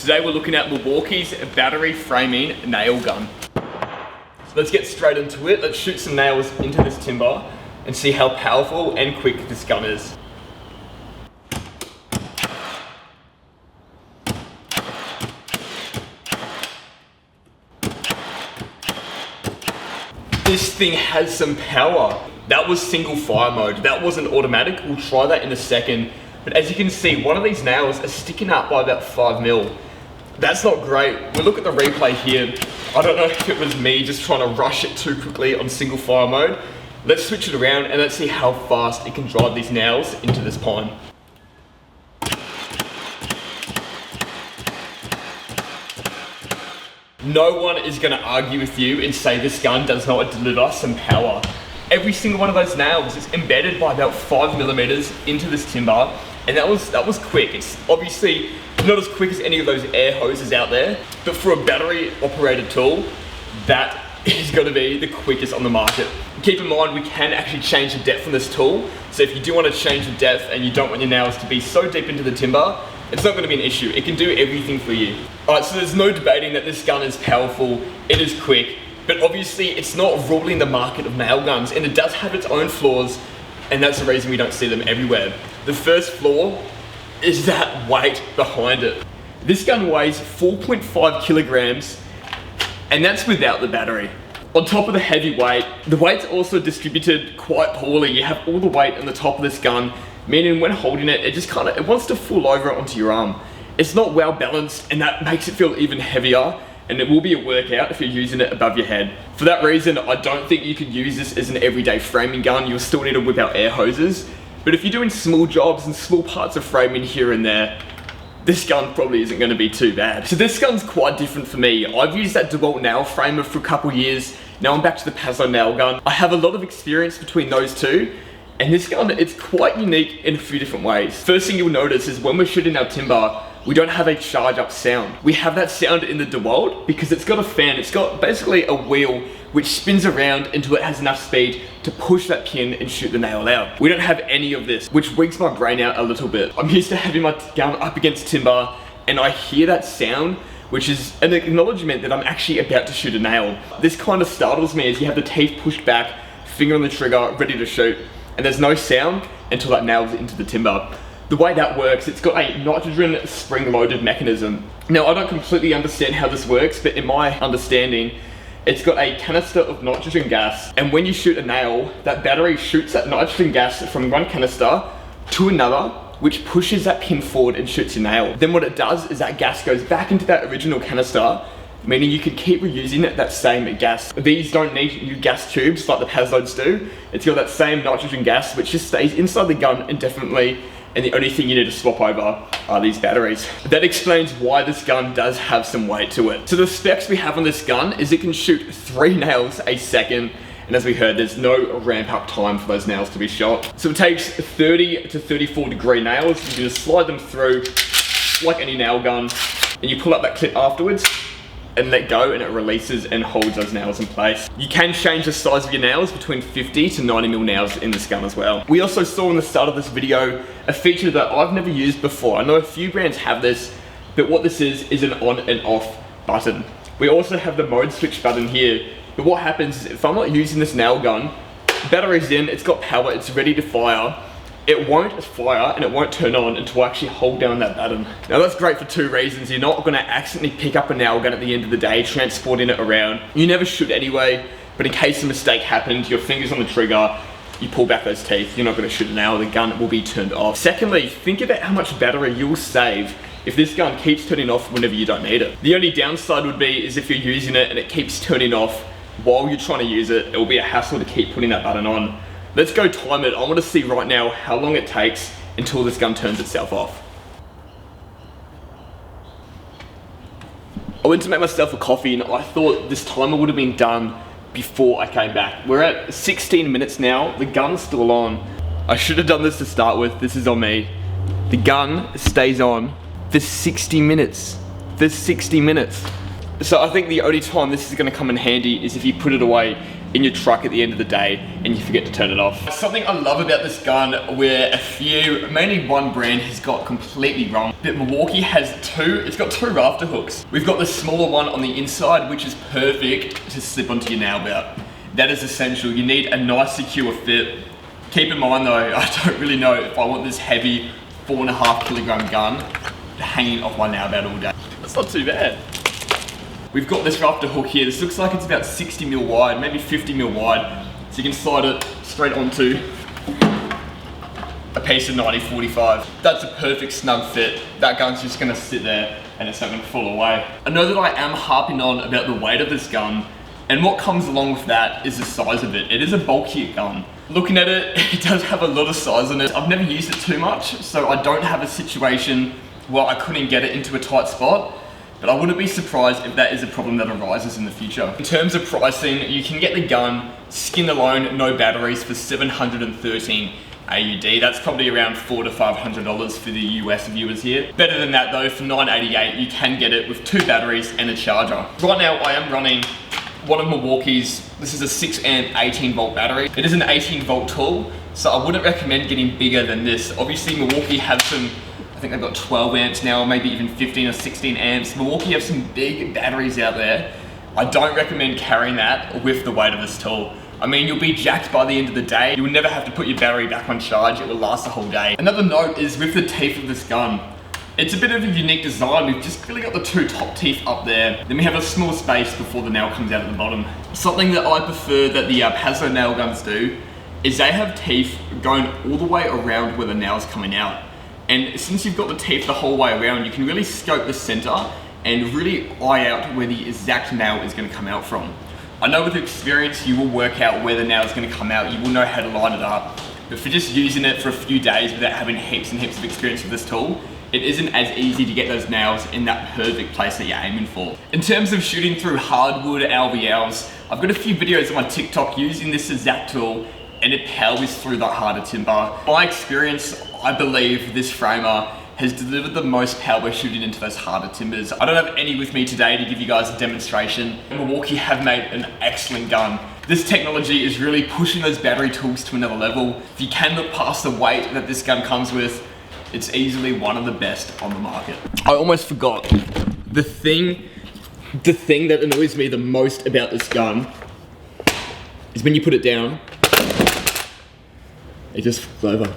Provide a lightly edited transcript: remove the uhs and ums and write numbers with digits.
Today we're looking at Milwaukee's battery framing nail gun. So let's get straight into it. Let's shoot some nails into this timber and see how powerful and quick this gun is. This thing has some power. That was single fire mode. That wasn't automatic. We'll try that in a second. But as you can see, one of these nails are sticking up by about 5 mil. That's not great. We'll look at the replay here. I don't know if it was me just trying to rush it too quickly on single fire mode. Let's switch it around and let's see how fast it can drive these nails into this pine. No one is going to argue with you and say this gun does not deliver some power. Every single one of those nails is embedded by about 5 millimeters into this timber, and that was quick. It's obviously not as quick as any of those air hoses out there, but for a battery operated tool, that is going to be the quickest on the market. Keep in mind, we can actually change the depth on this tool, so if you do want to change the depth and you don't want your nails to be so deep into the timber, it's not going to be an issue. It can do everything for you. Alright, so there's no debating that this gun is powerful, it is quick, but obviously it's not ruling the market of nail guns, and it does have its own flaws, and that's the reason we don't see them everywhere. The first flaw is that weight behind it. This gun weighs 4.5 kilograms, and that's without the battery. On top of the heavy weight, the weight's also distributed quite poorly. You have all the weight on the top of this gun, meaning when holding it, it wants to fall over onto your arm. It's not well balanced, and that makes it feel even heavier, and it will be a workout if you're using it above your head. For that reason, I don't think you could use this as an everyday framing gun. You'll still need to whip out air hoses, but if you're doing small jobs and small parts of framing here and there, this gun probably isn't going to be too bad. So this gun's quite different for me. I've used that DeWalt nail framer for a couple years. Now I'm back to the Pazzo nail gun. I have a lot of experience between those two, and this gun, it's quite unique in a few different ways. First thing you'll notice is when we're shooting our timber, we don't have a charge up sound. We have that sound in the DeWalt because it's got a fan. It's got basically a wheel which spins around until it has enough speed to push that pin and shoot the nail out. We don't have any of this, which wigs my brain out a little bit. I'm used to having my gun up against timber, and I hear that sound, which is an acknowledgement that I'm actually about to shoot a nail. This kind of startles me as you have the teeth pushed back, finger on the trigger, ready to shoot, and there's no sound until that nails into the timber. The way that works, it's got a nitrogen spring-loaded mechanism. Now, I don't completely understand how this works, but in my understanding, it's got a canister of nitrogen gas, and when you shoot a nail, that battery shoots that nitrogen gas from one canister to another, which pushes that pin forward and shoots your nail. Then what it does is that gas goes back into that original canister, meaning you can keep reusing that same gas. These don't need new gas tubes like the Pazzo's do. It's got that same nitrogen gas which just stays inside the gun indefinitely, and the only thing you need to swap over are these batteries. That explains why this gun does have some weight to it. So the specs we have on this gun is it can shoot 3 nails a second, and as we heard, there's no ramp up time for those nails to be shot. So it takes 30 to 34 degree nails. You can just slide them through like any nail gun, and you pull up that clip afterwards and let go, and it releases and holds those nails in place. You can change the size of your nails between 50 to 90 mil nails in this gun as well. We also saw in the start of this video a feature that I've never used before. I know a few brands have this, but what this is an on and off button. We also have the mode switch button here, but what happens is if I'm not using this nail gun, battery's in, it's got power, it's ready to fire, it won't fire and it won't turn on until I actually hold down that button. Now that's great for 2 reasons. You're not going to accidentally pick up a nail gun at the end of the day, transporting it around. You never should anyway, but in case a mistake happened, your finger's on the trigger, you pull back those teeth, you're not going to shoot a nail, the gun will be turned off. Secondly, think about how much battery you'll save if this gun keeps turning off whenever you don't need it. The only downside would be is if you're using it and it keeps turning off while you're trying to use it, it will be a hassle to keep putting that button on. Let's go time it. I want to see right now how long it takes until this gun turns itself off. I went to make myself a coffee and I thought this timer would have been done before I came back. We're at 16 minutes now, the gun's still on. I should have done this to start with, this is on me. The gun stays on for 60 minutes. For 60 minutes. So I think the only time this is going to come in handy is if you put it away in your truck at the end of the day and you forget to turn it off. Something I love about this gun, where a few, mainly one brand, has got completely wrong, but Milwaukee has it's got two rafter hooks. We've got the smaller one on the inside, which is perfect to slip onto your nail belt. That is essential. You need a nice secure fit. Keep in mind though, I don't really know if I want this heavy 4.5 kilogram gun hanging off my nail belt all day. That's not too bad. We've got this rafter hook here. This looks like it's about 60 mil wide, maybe 50 mil wide. So you can slide it straight onto a piece of 90-45. That's a perfect snug fit. That gun's just gonna sit there and it's not gonna fall away. I know that I am harping on about the weight of this gun, and what comes along with that is the size of it. It is a bulkier gun. Looking at it, it does have a lot of size on it. I've never used it too much, so I don't have a situation where I couldn't get it into a tight spot. But I wouldn't be surprised if that is a problem that arises in the future. In terms of pricing, you can get the gun skin alone, no batteries, for $713 AUD. That's probably around $400 to $500 for the US viewers here. Better than that though, for $988, you can get it with 2 batteries and a charger. Right now I am running one of Milwaukee's. This is a 6 amp 18 volt battery. It is an 18 volt tool, so I wouldn't recommend getting bigger than this. Obviously Milwaukee have some, I think they've got 12 amps now, maybe even 15 or 16 amps. Milwaukee have some big batteries out there. I don't recommend carrying that with the weight of this tool. I mean, you'll be jacked by the end of the day. You will never have to put your battery back on charge. It will last the whole day. Another note is with the teeth of this gun. It's a bit of a unique design. We've just really got the 2 top teeth up there. Then we have a small space before the nail comes out at the bottom. Something that I prefer that the Paso nail guns do is they have teeth going all the way around where the nail's coming out. And since you've got the teeth the whole way around, you can really scope the center and really eye out where the exact nail is gonna come out from. I know with experience, you will work out where the nail is gonna come out. You will know how to line it up. But for just using it for a few days without having heaps and heaps of experience with this tool, it isn't as easy to get those nails in that perfect place that you're aiming for. In terms of shooting through hardwood LVLs, I've got a few videos on my TikTok using this exact tool, and it powers through that harder timber. My experience, I believe this framer has delivered the most power shooting into those harder timbers. I don't have any with me today to give you guys a demonstration. Milwaukee have made an excellent gun. This technology is really pushing those battery tools to another level. If you can look past the weight that this gun comes with, it's easily one of the best on the market. I almost forgot. The thing that annoys me the most about this gun is when you put it down, it just flips over.